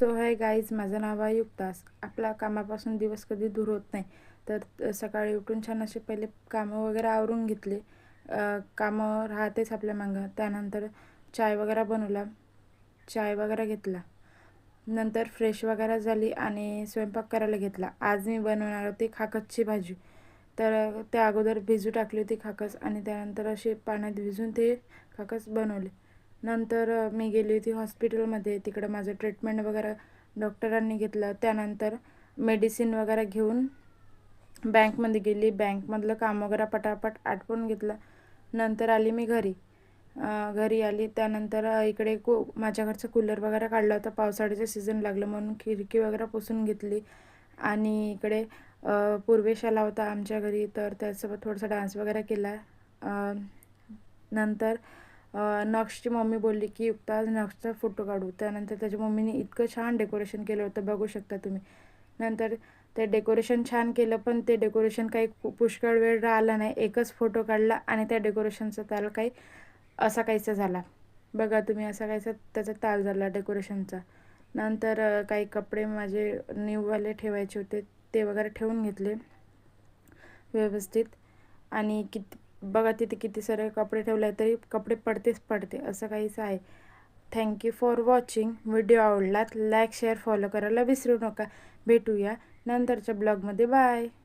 So hi guys, माझं नाव आहे युक्तास. आपला कामापासून दिवस कधी दूर होत नाही. तर सकाळी उठून छान असे पहिले कामं वगैरे आवरून घेतले. कामं राहतेच आपल्या मागं. त्यानंतर चाय वगैरे बनवला, चाय वगैरे घेतला. नंतर फ्रेश वगैरे झाली आणि स्वयंपाक करायला घेतला. आज मी बनवणार होती खाकसची भाजी. तर त्या अगोदर भिजू टाकली होती खाकस आणि त्यानंतर असे पाण्यात भिजून ते खाकस बनवले. नंतर मी गेली होती हॉस्पिटलमध्ये. तिकडं माझं ट्रीटमेंट वगैरे डॉक्टरांनी घेतलं. त्यानंतर मेडिसिन वगैरे घेऊन बँकमध्ये गेली. बँकमधलं काम वगैरे पटापट आटपून घेतलं. नंतर आली मी घरी. घरी आली त्यानंतर इकडे माझ्या घरचं कूलर वगैरे काढला होता. पावसाळ्याचं सीझन लागलं म्हणून खिडकी वगैरे पुसून घेतली. आणि इकडे पूर्वेश आला होता आमच्या घरी, तर त्यासोबत थोडासा डान्स वगैरे केला. नंतर नक्षची मम्मी बोलली की युक्ता आज नक्षचा फोटो काढू. त्यानंतर त्याच्या मम्मीने इतकं छान डेकोरेशन केलं होतं, बघू शकता तुम्ही. नंतर ते डेकोरेशन छान केलं, पण ते डेकोरेशन काही पुष्कळ वेळ राहिला नाही. एकच फोटो काढला आणि त्या डेकोरेशनचा ताल काही असा काहीसा झाला. बघा तुम्ही, असा काहीसा त्याचा ताल झाला डेकोरेशनचा. नंतर काही कपडे माझे न्यूवाले ठेवायचे होते, ते वगैरे ठेवून घेतले व्यवस्थित. आणि बघा तिथे किती सारे कपडे ठेवले आहे, तरी कपडे पडतेच पडते, असं काहीच आहे. Thank you for watching. व्हिडिओ आवडलात लाईक शेअर फॉलो करायला विसरू नका. भेटूया नंतरच्या ब्लॉगमध्ये. बाय.